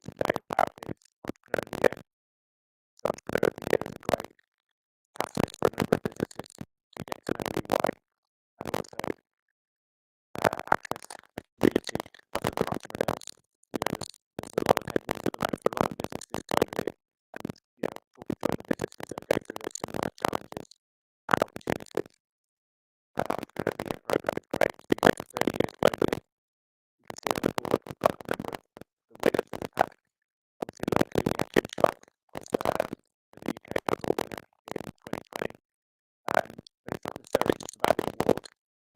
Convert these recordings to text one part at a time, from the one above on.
today about is Entrepreneur of the Year. So Entrepreneur of the Year is a great catalyst for a number of businesses to get to know EY and also access the community of other entrepreneurs. There's a lot of headwinds at the moment for a lot of businesses globally, and talking to other businesses that are going through similar challenges and opportunities. Entrepreneur of the Year program is great. It's been great for 30 years globally. You can see on the board we've got a number of the winners in the pack. Obviously, locally we had Jim Truck was the UK overall winner in 2020. But it's not necessarily just about the award.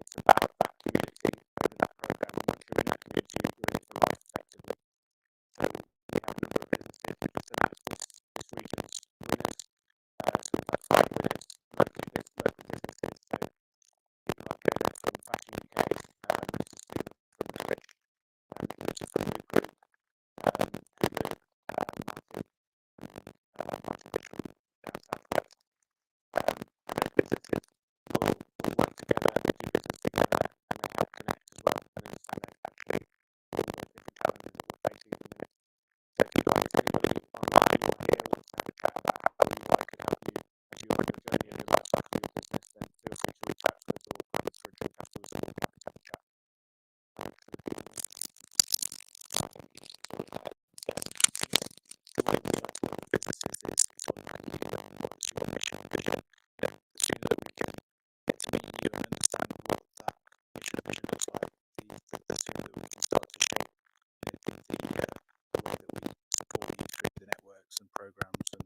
It's about that community over that program, and once you're in that community, you're in it for life effectively. So we have a number of businesses. We just announced this region's winners. So we've had 5 winners, local businesses. So people like Gerda from Fashion UK, Mrs. Sue from Twitch, Richard from New Group, Hulu, Martin Fish from down southwest. And those businesses will work together, they do business together, and they help connect as well and understand actually all the different challenges that we're facing at the minute. So if you'd like anybody online or here wants to have a chat about how EY can help you as you're on your journey and your life cycle of your business, then feel free to reach out to us or grab us for a drink afterwards, and we'll be happy to have a chat. The way we like to work with businesses is sort of like what's your mission and vision. The sooner that we can get to meet you and understand what that mission and vision looks like, the sooner that we can start to shape the way that we support you through the networks and programs and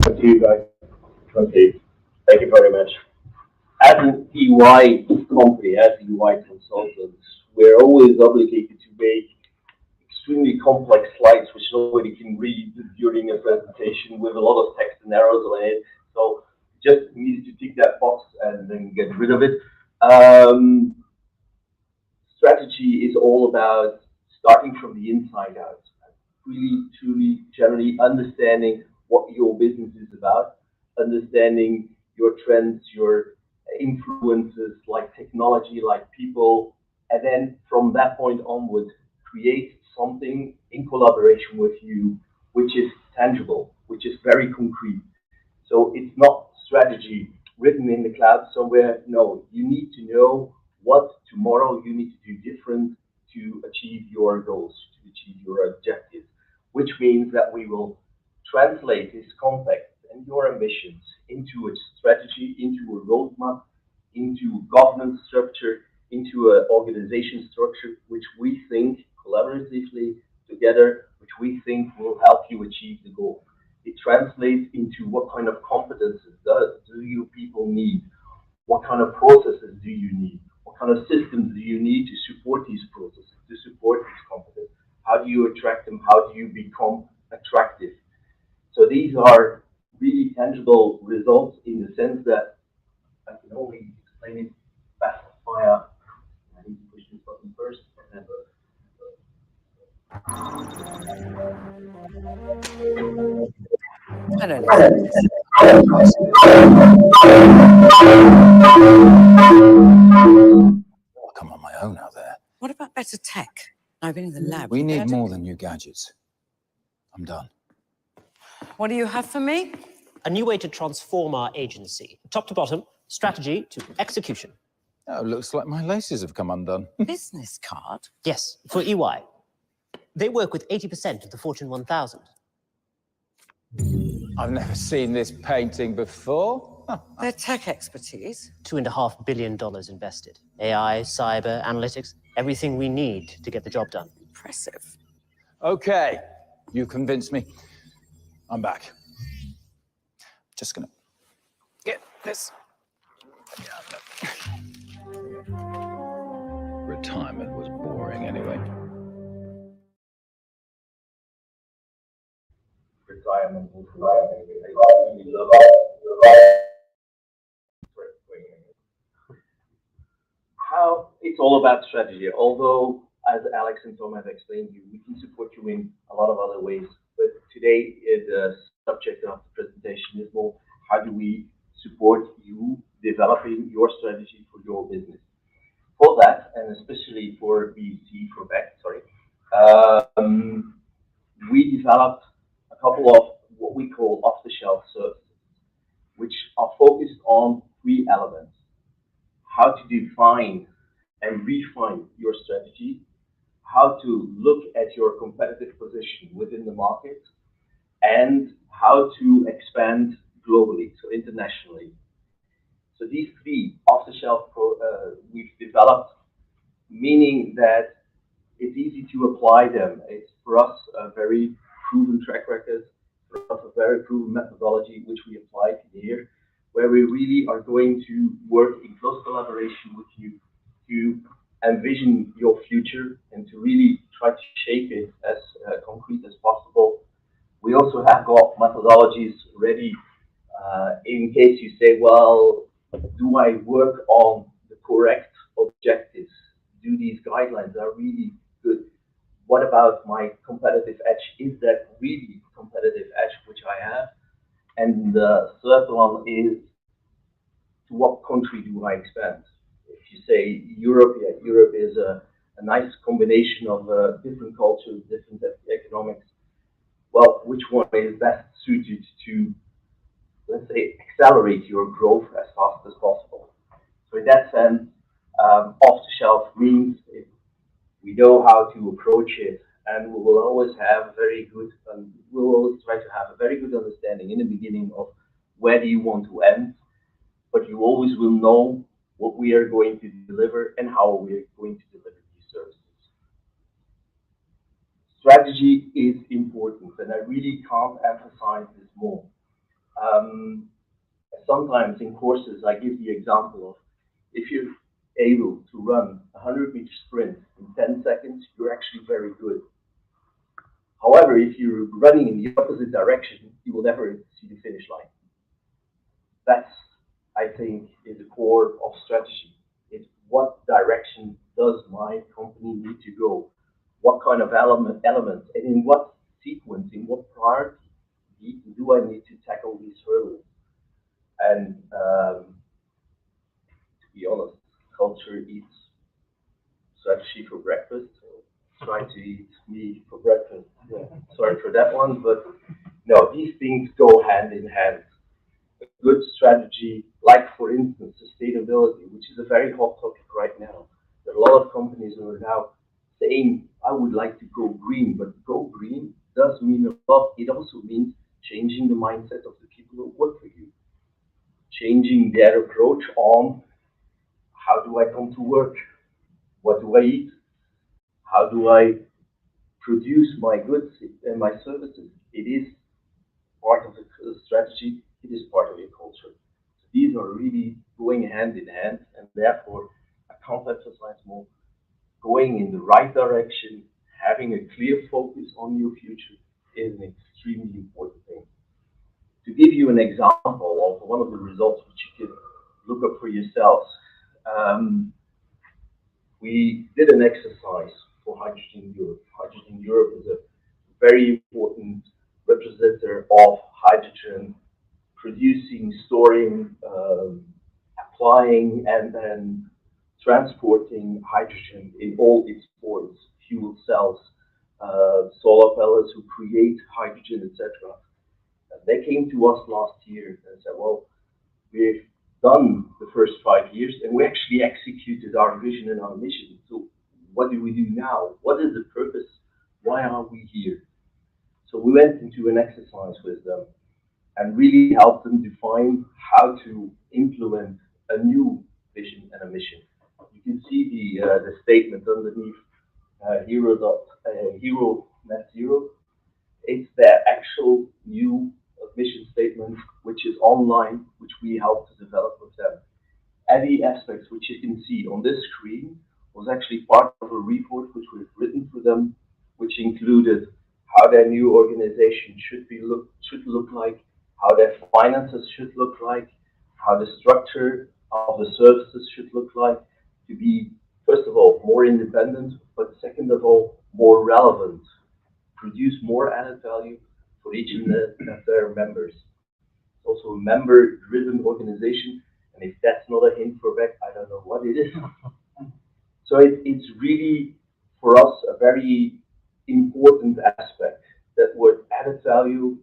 to you guys. Okay, thank you very much. As an EY company, as EY consultants, we're always obligated to make extremely complex slides which nobody can read during a presentation with a lot of text and arrows on it. So just needed to tick that box and then get rid of it. Strategy is all about starting from the inside out, really, truly, generally understanding what your business is about, understanding your trends, your influences like technology, like people, and then from that point onward, create something in collaboration with you, which is tangible, which is very concrete. So it's not strategy written in the cloud somewhere. No, you need to know what tomorrow you need to do different to achieve your goals, to achieve your objectives, which means that we will translate this context and your ambitions into a strategy, into a roadmap, into governance structure, into an organization structure, which we think collaboratively together, which we think will help you achieve the goal. It translates into what kind of competences do you people need? What kind of processes do you need? What kind of systems do you need to support these processes, to support these competences? How do you attract them? How do you become attractive? So these are really tangible results in the sense that I can only explain it best via, I need to push this button first, and then I don't know. I'll come on my own out there. What about better tech? I've been in the lab. We need more than new gadgets. I'm done. What do you have for me? A new way to transform our agency. Top to bottom, strategy to execution. Oh, looks like my laces have come undone. Business card? Yes, for EY. They work with 80% of the Fortune 1000. I've never seen this painting before. Their tech expertise? $2.5 billion invested. AI, cyber, analytics, everything we need to get the job done. Impressive. Okay, you convinced me. I'm back. Just gonna get this. Retirement was boring anyway. retirement will I really love it. How it's all about strategy. Although, as Alex and Tom have explained to you, we can support you in a lot of other ways. But today, the subject of the presentation is more how do we support you developing your strategy for your business. For that, and especially for BEC, for BEC, sorry, we developed a couple of what we call off-the-shelf services, which are focused on three elements: how to define and refine your strategy, how to look at your competitive position within the market, and how to expand globally, so internationally. So these three off-the-shelf we've developed, meaning that it's easy to apply them. It's for us a very proven track record, for us a very proven methodology which we apply here, where we really are going to work in close collaboration with you to envision your future and to really try to shape it as concrete as possible. We also have got methodologies ready in case you say, well, do I work on the correct objectives? Do these guidelines are really good? What about my competitive edge? Is that really competitive edge which I have? And the third one is, to what country do I expand? If you say Europe, yeah, Europe is a nice combination of different cultures, different economics. Well, which one is best suited to, let's say, accelerate your growth as fast as possible? So in that sense, off-the-shelf means we know how to approach it, and we will always have very good, we'll always try to have a very good understanding in the beginning of where do you want to end, but you always will know what we are going to deliver and how we are going to deliver these services. Strategy is important, and I really can't emphasize this more. Sometimes in courses, I give the example of if you're able to run a 100-meter sprint in 10 seconds, you're actually very good. However, if you're running in the opposite direction, you will never see the finish line. That's, I think, is the core of strategy. It's what direction does my company need to go? What kind of elements, and in what sequence, in what priority do I need to tackle these hurdles? And to be honest, culture eats strategy for breakfast. Try to eat me for breakfast. Yeah. Sorry for that one, but no, these things go hand in hand. A good strategy, like for instance, sustainability, which is a very hot topic right now. There are a lot of companies who are now saying, I would like to go green, but go green does mean a lot. It also means changing the mindset of the people who work for you, changing their approach on how do I come to work, what do I eat, how do I produce my goods and my services. It is part of the strategy, it is part of your culture. So these are really going hand in hand, and therefore I can't emphasize more. Going in the right direction, having a clear focus on your future is an extremely important thing. To give you an example of one of the results which you can look up for yourselves, we did an exercise for Hydrogen Europe. Hydrogen Europe is a very important representative of hydrogen, producing, storing, applying, and then transporting hydrogen in all its forms, fuel cells, solar pellets who create hydrogen, etc. They came to us last year and said, well, we've done the first 5 years and we actually executed our vision and our mission. So what do we do now? What is the purpose? Why are we here? So we went into an exercise with them and really helped them define how to implement a new vision and a mission. You can see the statement underneath Hero Net Zero. It's their actual new mission statement, which is online, which we helped to develop with them. Any aspects which you can see on this screen was actually part of a report which we've written for them, which included how their new organization should look like, how their finances should look like, how the structure of the services should look like, to be, first of all, more independent, but second of all, more relevant, produce more added value for for each of their members. It's also a member-driven organization, and if that's not a hint for BEC, I don't know what it is. So it's really, for us, a very important aspect that we're added value,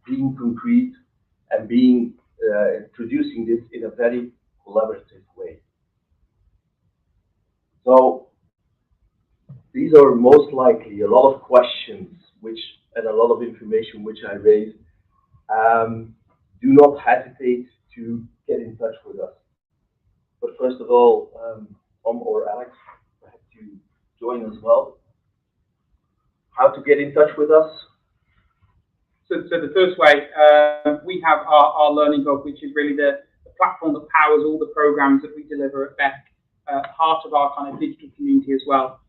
being concrete, and being introducing this in a very collaborative way. So these are most likely a lot of questions and a lot of information which I raised. Do not hesitate to get in touch with us. But first of all, Tom or Alex, perhaps you join as well. How to get in touch with us? So the first way, we have our Learning Hub, which is really the platform that powers all the programs that we deliver at BEC, part of our kind of digital community as well.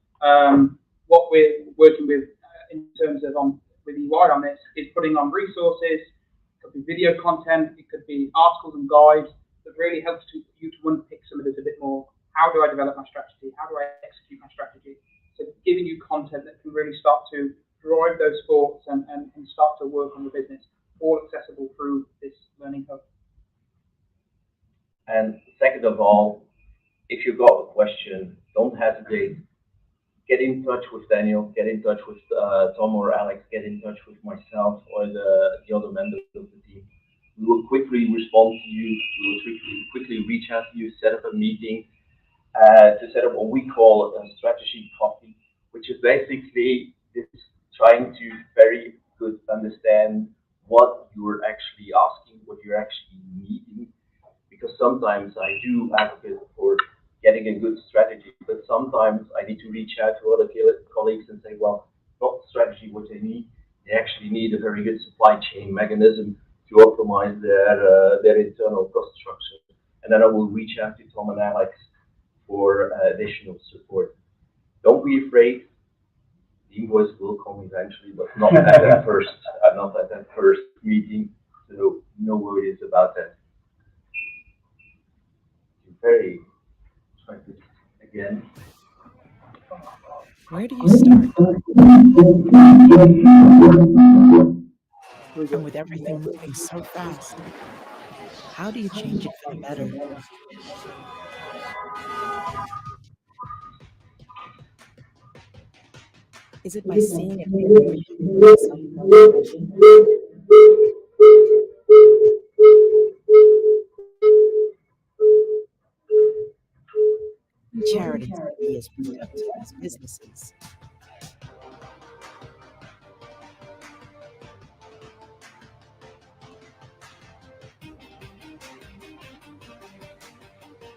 What we're working with in terms of with EY on this is putting on resources. It could be video content, it could be articles and guides that really helps you to unpick some of this a bit more. How do I develop my strategy? How do I execute my strategy? So giving you content that can really start to drive those thoughts and start to work on the business, all accessible through this Learning Hub. And second of all, if you've got a question, don't hesitate. Get in touch with Daniel, get in touch with Tom or Alex, get in touch with myself or the other members of the team. We will quickly respond to you, we will quickly reach out to you, set up a meeting to set up what we call a strategy coffee, which is basically this trying to very good understand what you're actually asking, what you're actually needing, because sometimes I do advocate for getting a good strategy, but sometimes I need to reach out to other colleagues and say, well, not strategy what they need. They actually need a very good supply chain mechanism to optimize their internal cost structure. And then I will reach out to Tom and Alex for additional support. Don't be afraid. The invoice will come eventually, but not at that first meeting. So no worries about that. Very try this again. Where do you start? And with everything moving so fast, how do you change it for the better? Is it by seeing it before you charities can be as productive as businesses?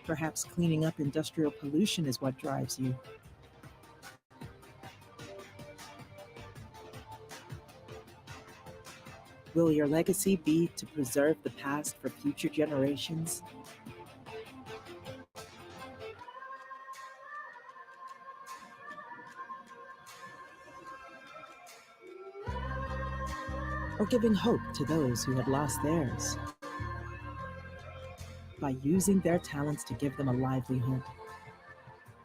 Perhaps cleaning up industrial pollution is what drives you. Will your legacy be to preserve the past for future generations? Or giving hope to those who have lost theirs by using their talents to give them a livelihood?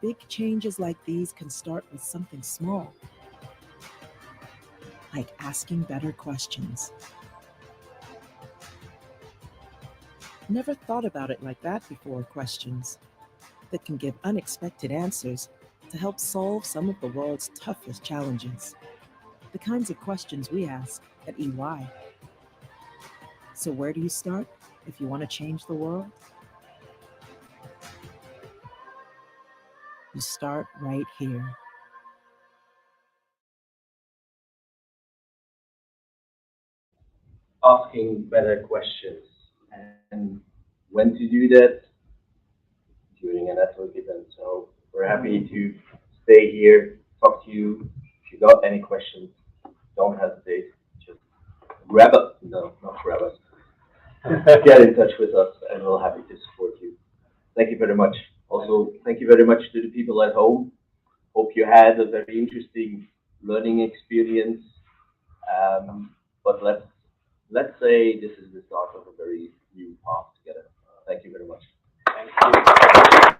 Big changes like these can start with something small, like asking better questions. Never thought about it like that before. Questions that can give unexpected answers to help solve some of the world's toughest challenges. The kinds of questions we ask at EY. So where do you start if you want to change the world? You start right here. Asking better questions. And when to do that? During a network event. So we're happy to stay here, talk to you. If you got any questions, don't hesitate. Just grab us. No, not grab us. Get in touch with us and we'll happy to support you. Thank you very much. Also, thank you very much to the people at home. Hope you had a very interesting learning experience. But let's say this is the start of a very new path together. Thank you very much. Thank you.